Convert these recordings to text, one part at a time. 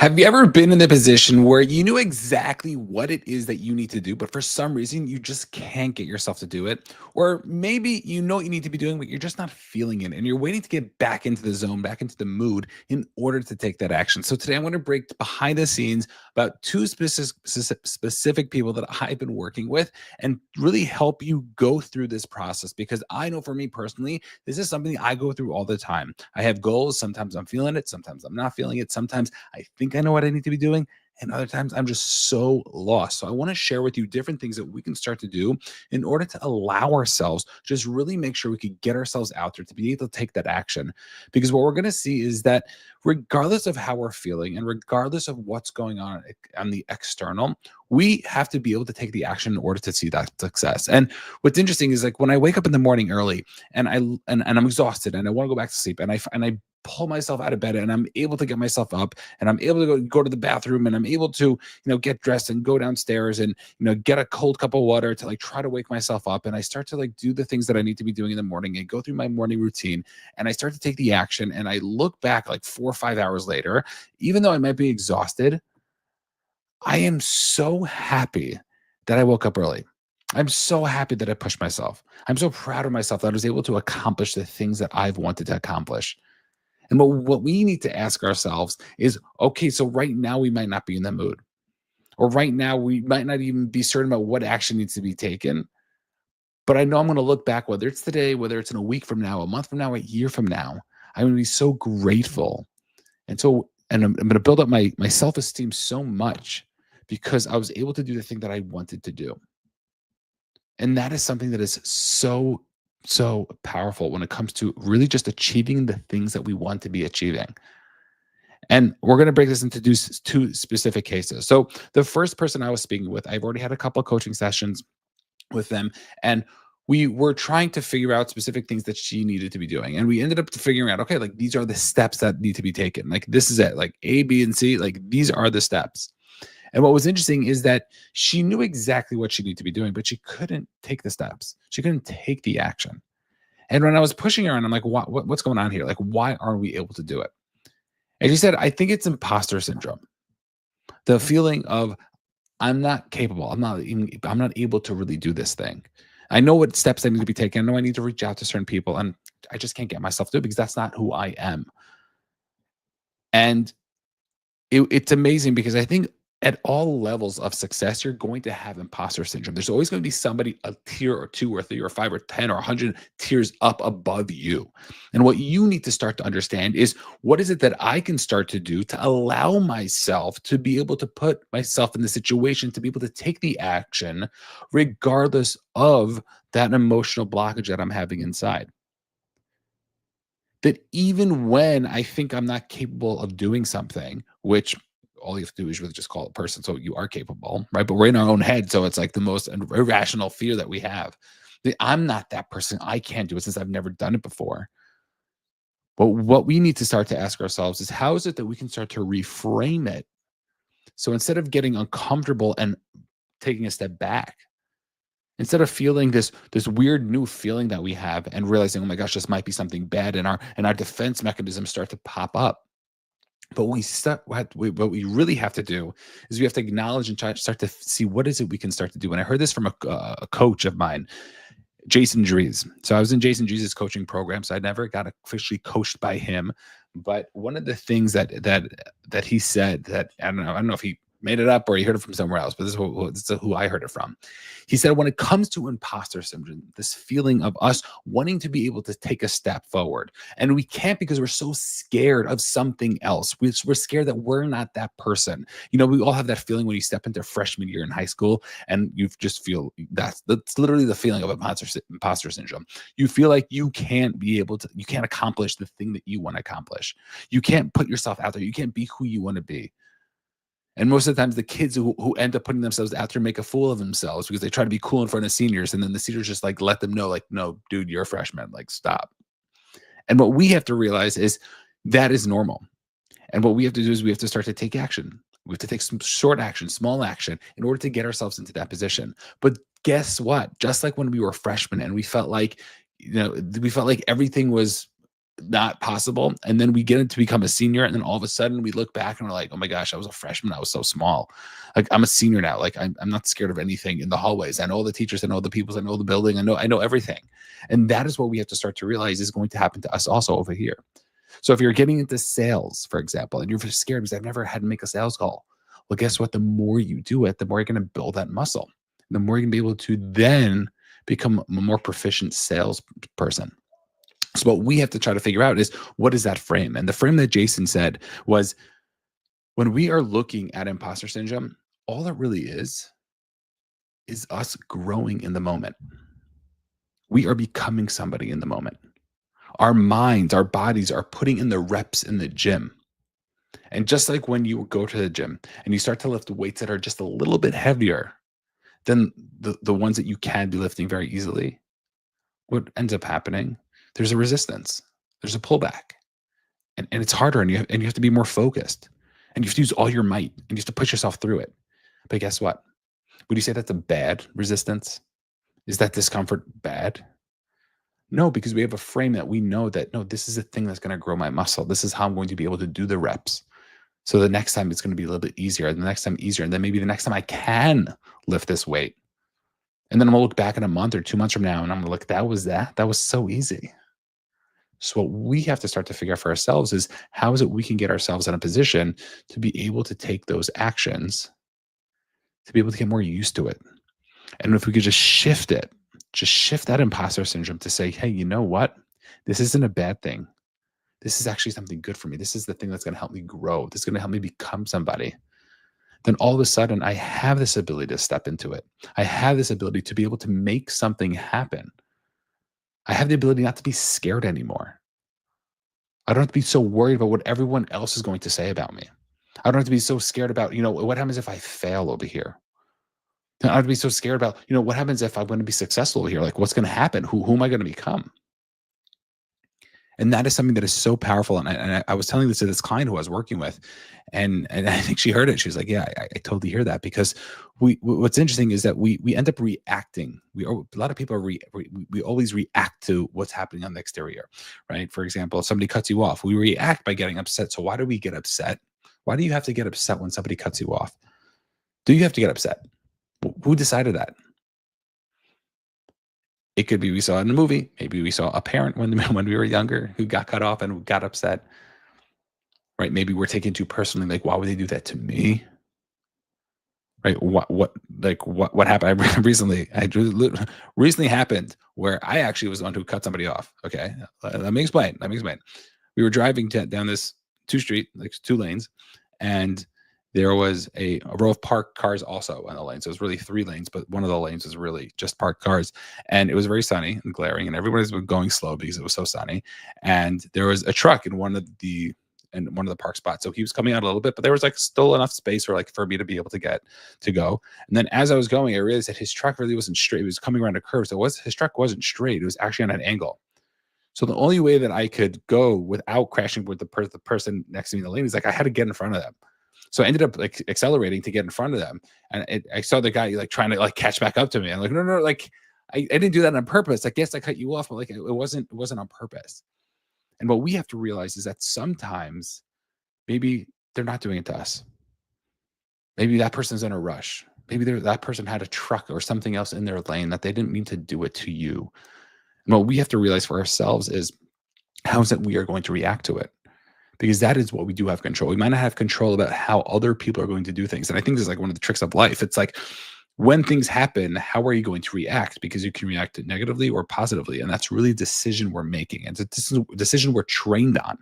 Have you ever been in the position where you knew exactly what it is that you need to do, but for some reason you just can't get yourself to do it? Or maybe you know what you need to be doing, but you're just not feeling it and you're waiting to get back into the zone, back into the mood in order to take that action. So today I'm going to break behind the scenes about two specific people that I've been working with and really help you go through this process because I know for me personally, this is something I go through all the time. I have goals. Sometimes I'm feeling it. Sometimes I'm not feeling it. Sometimes I think I know what I need to be doing. And other times I'm just so lost. So I want to share with you different things that we can start to do in order to allow ourselves, just really make sure we can get ourselves out there to be able to take that action. Because what we're going to see is that regardless of how we're feeling and regardless of what's going on the external, we have to be able to take the action in order to see that success. And what's interesting is like when I wake up in the morning early and and I'm exhausted and I want to go back to sleep and I pull myself out of bed and I'm able to get myself up and I'm able to go to the bathroom and I'm able to, get dressed and go downstairs and, get a cold cup of water to like try to wake myself up. And I start to like do the things that I need to be doing in the morning and go through my morning routine. And I start to take the action and I look back like 4 or 5 hours later, even though I might be exhausted, I am so happy that I woke up early. I'm so happy that I pushed myself. I'm so proud of myself that I was able to accomplish the things that I've wanted to accomplish. And what we need to ask ourselves is, okay, so right now we might not be in the mood, or right now we might not even be certain about what action needs to be taken. But I know I'm going to look back, whether it's today, whether it's in a week from now, a month from now, a year from now, I'm going to be so grateful. And I'm going to build up my self esteem so much because I was able to do the thing that I wanted to do. And that is something that is so powerful when it comes to really just achieving the things that we want to be achieving. And we're going to break this into two specific cases. So the first person I was speaking with, I've already had a couple of coaching sessions with them, and we were trying to figure out specific things that she needed to be doing. And we ended up figuring out, okay, like these are the steps that need to be taken. Like this is it, like A, B, and C, like these are the steps. And what was interesting is that she knew exactly what she needed to be doing, but she couldn't take the steps. She couldn't take the action. And when I was pushing her and I'm like, what's going on here? Like, why aren't we able to do it? And she said, I think it's imposter syndrome. The feeling of I'm not capable. I'm not able to really do this thing. I know what steps I need to be taking. I know I need to reach out to certain people and I just can't get myself to it because that's not who I am. And it's amazing because I think at all levels of success, you're going to have imposter syndrome. There's always going to be somebody a tier or two or three or five or 10 or 100 tiers up above you. And what you need to start to understand is what is it that I can start to do to allow myself to be able to put myself in the situation to be able to take the action, regardless of that emotional blockage that I'm having inside. That even when I think I'm not capable of doing something, which all you have to do is really just call a person. So you are capable, right? But we're in our own head. So it's like the most irrational fear that we have. That I'm not that person. I can't do it since I've never done it before. But what we need to start to ask ourselves is how is it that we can start to reframe it? So instead of getting uncomfortable and taking a step back, instead of feeling this weird new feeling that we have and realizing, oh my gosh, this might be something bad, and our defense mechanisms start to pop up. But what we really have to do is we have to acknowledge and start to see what is it we can start to do. And I heard this from a coach of mine, Jason Drees. So I was in Jason Drees' coaching program, so I never got officially coached by him. But one of the things that he said that I don't know if he made it up or he heard it from somewhere else, but this is who I heard it from. He said, when it comes to imposter syndrome, this feeling of us wanting to be able to take a step forward, and we can't because we're so scared of something else. We're scared that we're not that person. We all have that feeling when you step into freshman year in high school and you just feel that's literally the feeling of imposter syndrome. You feel like you can't accomplish the thing that you want to accomplish. You can't put yourself out there. You can't be who you want to be. And most of the times the kids who end up putting themselves out there make a fool of themselves because they try to be cool in front of seniors. And then the seniors just like let them know, like, no, dude, you're a freshman, like stop. And what we have to realize is that is normal. And what we have to do is we have to start to take action. We have to take some short action, small action in order to get ourselves into that position. But guess what? Just like when we were freshmen and we felt like everything was not possible. And then we get into become a senior, and then all of a sudden we look back and we're like, oh my gosh, I was a freshman. I was so small. Like I'm a senior now. Like I'm not scared of anything in the hallways. I know all the teachers, I know the people, I know the building, I know everything. And that is what we have to start to realize is going to happen to us also over here. So if you're getting into sales, for example, and you're scared because I've never had to make a sales call. Well, guess what? The more you do it, the more you're going to build that muscle. The more you're going to be able to then become a more proficient salesperson. So what we have to try to figure out is, what is that frame? And the frame that Jason said was, when we are looking at imposter syndrome, all it really is us growing in the moment. We are becoming somebody in the moment. Our minds, our bodies are putting in the reps in the gym. And just like when you go to the gym and you start to lift weights that are just a little bit heavier than the ones that you can be lifting very easily, what ends up happening? There's a resistance. There's a pullback. And it's harder, and you have to be more focused. And you have to use all your might, and you have to push yourself through it. But guess what? Would you say that's a bad resistance? Is that discomfort bad? No, because we have a frame that we know that, no, this is a thing that's going to grow my muscle. This is how I'm going to be able to do the reps. So the next time it's going to be a little bit easier, and the next time easier. And then maybe the next time I can lift this weight. And then I'm going to look back in a month or 2 months from now, and I'm going to look, that was so easy. So what we have to start to figure out for ourselves is, how is it we can get ourselves in a position to be able to take those actions, to be able to get more used to it. And if we could just shift that imposter syndrome to say, hey, you know what? This isn't a bad thing. This is actually something good for me. This is the thing that's going to help me grow. This is going to help me become somebody. Then all of a sudden, I have this ability to step into it. I have this ability to be able to make something happen. I have the ability not to be scared anymore. I don't have to be so worried about what everyone else is going to say about me. I don't have to be so scared about, what happens if I fail over here? I don't have to be so scared about, what happens if I'm going to be successful over here? Like, what's going to happen? Who am I going to become? And that is something that is so powerful. And I was telling this to this client who I was working with, and I think she heard it. She was like, yeah, I totally hear that, because what's interesting is that we end up reacting. A lot of people we always react to what's happening on the exterior, right? For example, if somebody cuts you off, we react by getting upset. So why do we get upset? Why do you have to get upset when somebody cuts you off? Do you have to get upset? Who decided that? It could be we saw it in a movie. Maybe we saw a parent when we were younger who got cut off and got upset, right? Maybe we're taking it too personally. Like, why would they do that to me? Right? What happened? Recently happened where I actually was the one who cut somebody off. Okay, let me explain. We were driving down this street, like 2 lanes, and there was a row of parked cars also on the lane. So it was really 3 lanes, but one of the lanes was really just parked cars. And it was very sunny and glaring, and everybody's going slow because it was so sunny. And there was a truck in one of the park spots. So he was coming out a little bit, but there was like still enough space for me to be able to get to go. And then as I was going, I realized that his truck really wasn't straight. It was coming around a curve. So his truck wasn't straight. It was actually on an angle. So the only way that I could go without crashing with the person next to me in the lane is, like, I had to get in front of them. So I ended up like accelerating to get in front of them, and I saw the guy like trying to like catch back up to me. I'm like, no, like I didn't do that on purpose. I guess I cut you off, but like it wasn't on purpose. And what we have to realize is that sometimes maybe they're not doing it to us. Maybe that person's in a rush. Maybe that person had a truck or something else in their lane that they didn't mean to do it to you. And what we have to realize for ourselves is, how is it we are going to react to it? Because that is what we do have control. We might not have control about how other people are going to do things. And I think this is like one of the tricks of life. It's like, when things happen, how are you going to react? Because you can react negatively or positively. And that's really a decision we're making. And it's a decision we're trained on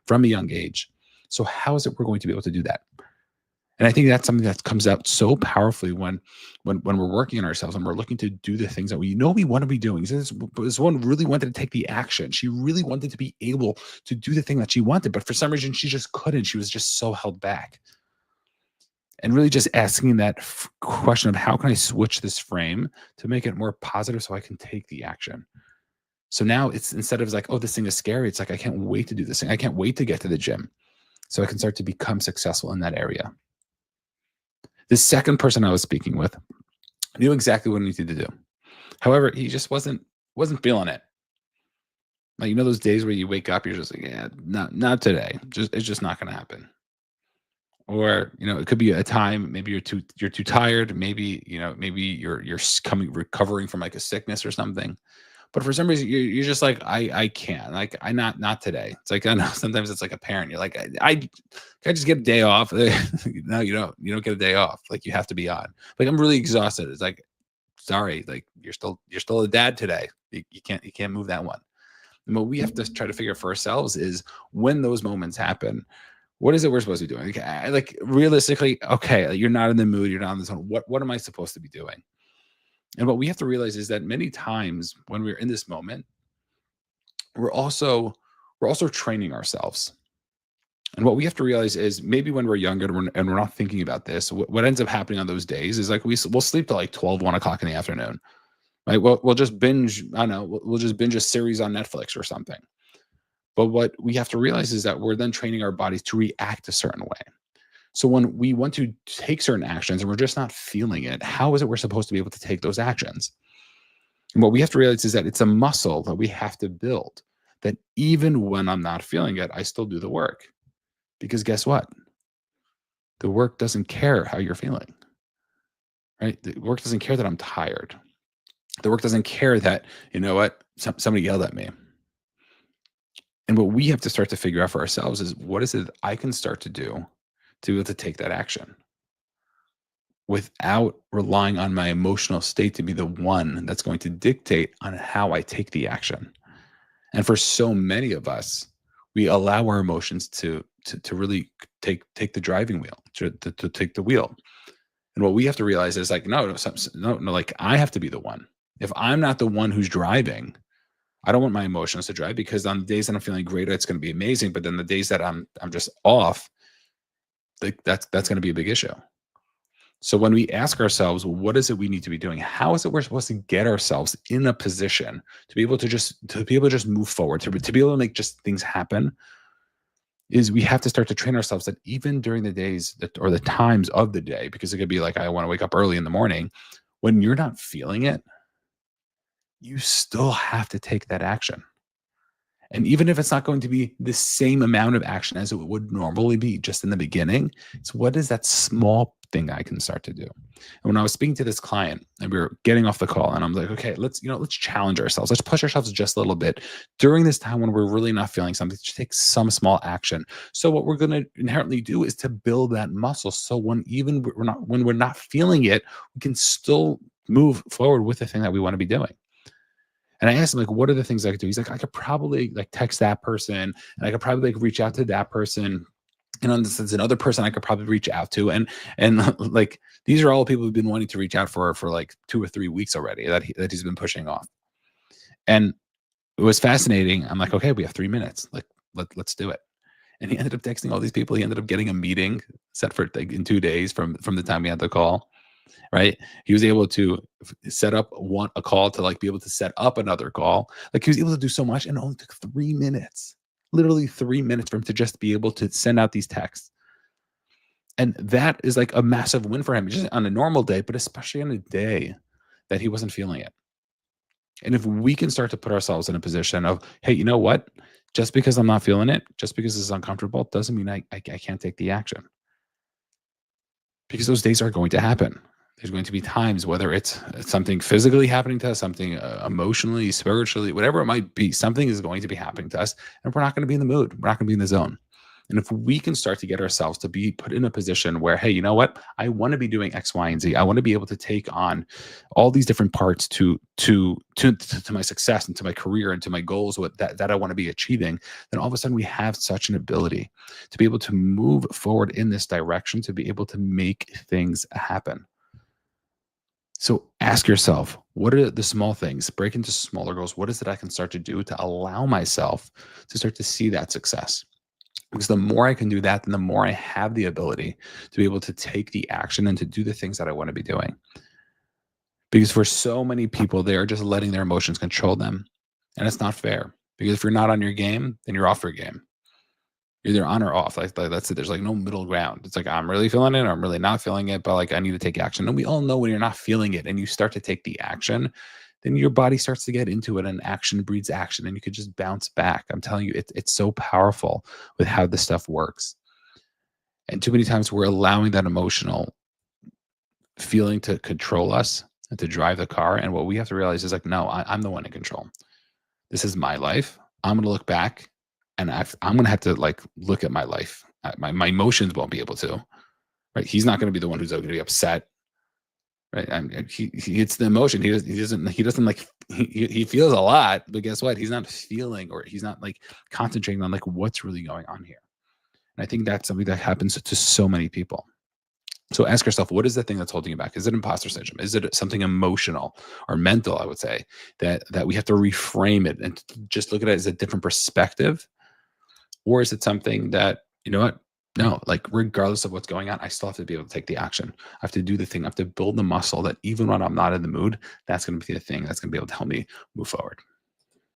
from a young age. So how is it we're going to be able to do that? And I think that's something that comes out so powerfully when we're working on ourselves and we're looking to do the things that we want to be doing. So this one really wanted to take the action. She really wanted to be able to do the thing that she wanted, but for some reason she just couldn't. She was just so held back. And really just asking that question of, how can I switch this frame to make it more positive so I can take the action? So now it's, instead of like, oh, this thing is scary, it's like, I can't wait to do this thing. I can't wait to get to the gym so I can start to become successful in that area. The second person I was speaking with knew exactly what he needed to do. However, he just wasn't feeling it. Like, you know, those days where you wake up, you're just like, yeah, not today. It's just not going to happen. Or, you know, it could be a time, maybe you're too tired. Maybe, you know, maybe coming recovering from like a sickness or something. But for some reason, you're just like, I can't. Like, not today. It's like, I know sometimes it's like a parent. You're like, can I just get a day off? No, you don't. You don't get a day off. Like, you have to be on. Like, I'm really exhausted. It's like, sorry, like you're still a dad today. You can't move that one. And what we have to try to figure for ourselves is when those moments happen, what is it we're supposed to be doing? Like, like realistically, okay, like, you're not in the mood, you're not in the zone. What am I supposed to be doing? And what we have to realize is that many times when we're in this moment, we're also we're also training ourselves. And what we have to realize is maybe when we're younger and we're not thinking about this, what ends up happening on those days is like we'll sleep till like 12, 1 o'clock in the afternoon. Right. We'll just binge, I don't know, we'll just binge a series on Netflix or something. But what we have to realize is that we're then training our bodies to react a certain way. So when we want to take certain actions and we're just not feeling it, how is it we're supposed to be able to take those actions? And what we have to realize is that it's a muscle that we have to build, that even when I'm not feeling it, I still do the work. Because guess what? The work doesn't care how you're feeling, right? The work doesn't care that I'm tired. The work doesn't care that, you know what, somebody yelled at me. And what we have to start to figure out for ourselves is what is it I can start to do to be able to take that action without relying on my emotional state to be the one that's going to dictate on how I take the action. And for so many of us, we allow our emotions to really take the driving wheel, to take the wheel. And what we have to realize is like, no, like I have to be the one. If I'm not the one who's driving, I don't want my emotions to drive, because on the days that I'm feeling great, it's going to be amazing. But then the days that I'm just off, like that's going to be a big issue. So when we ask ourselves, what is it we need to be doing? How is it we're supposed to get ourselves in a position to be able to just move forward, to be able to make just things happen? Is we have to start to train ourselves that even during the days or the times of the day, because it could be like I want to wake up early in the morning, when you're not feeling it, you still have to take that action. And even if it's not going to be the same amount of action as it would normally be just in the beginning, it's what is that small thing I can start to do? And when I was speaking to this client and we were getting off the call, and I'm like, okay, let's challenge ourselves. Let's push ourselves just a little bit during this time when we're really not feeling something, to take some small action. So what we're going to inherently do is to build that muscle. So when we're not feeling it, we can still move forward with the thing that we want to be doing. And I asked him, like, what are the things I could do? He's like, I could probably like text that person, and I could probably like reach out to that person. And there's another person I could probably reach out to. And like these are all people who've been wanting to reach out for like 2 or 3 weeks already that he's been pushing off. And it was fascinating. I'm like, okay, we have 3 minutes. Like let's do it. And he ended up texting all these people. He ended up getting a meeting set for like in 2 days from the time we had the call. Right? He was able to set up a call to like be able to set up another call. Like he was able to do so much, and it only took 3 minutes, literally 3 minutes for him to just be able to send out these texts. And that is like a massive win for him, just on a normal day, but especially on a day that he wasn't feeling it. And if we can start to put ourselves in a position of, hey, you know what? Just because I'm not feeling it, just because it's uncomfortable, doesn't mean I can't take the action, because those days are going to happen. There's going to be times, whether it's something physically happening to us, something emotionally, spiritually, whatever it might be, something is going to be happening to us, and we're not going to be in the mood. We're not going to be in the zone. And if we can start to get ourselves to be put in a position where, hey, you know what? I want to be doing X, Y, and Z. I want to be able to take on all these different parts to my success and to my career and to my goals that I want to be achieving. Then all of a sudden we have such an ability to be able to move forward in this direction, to be able to make things happen. So ask yourself, what are the small things? Break into smaller goals. What is it I can start to do to allow myself to start to see that success? Because the more I can do that, then the more I have the ability to be able to take the action and to do the things that I want to be doing. Because for so many people, they are just letting their emotions control them. And it's not fair. Because if you're not on your game, then you're off your game. You're either on or off. Like that's it. There's like no middle ground. It's like I'm really feeling it, or I'm really not feeling it, but like I need to take action. And we all know when you're not feeling it and you start to take the action, then your body starts to get into it and action breeds action and you could just bounce back. I'm telling you, it's so powerful with how this stuff works. And too many times we're allowing that emotional feeling to control us and to drive the car. And what we have to realize is like, no, I'm the one in control. This is my life. I'm going to look back and I'm going to have to like look at my life. My emotions won't be able to, right? He's not going to be the one who's going to be upset. Right. He it's the emotion. He doesn't like, he feels a lot, but guess what? He's not feeling, or he's not like concentrating on like what's really going on here. And I think that's something that happens to so many people. So ask yourself, what is the thing that's holding you back? Is it imposter syndrome? Is it something emotional or mental? I would say that we have to reframe it and just look at it as a different perspective. Or is it something that, you know what? No, like regardless of what's going on, I still have to be able to take the action. I have to do the thing. I have to build the muscle that even when I'm not in the mood, that's going to be the thing that's going to be able to help me move forward.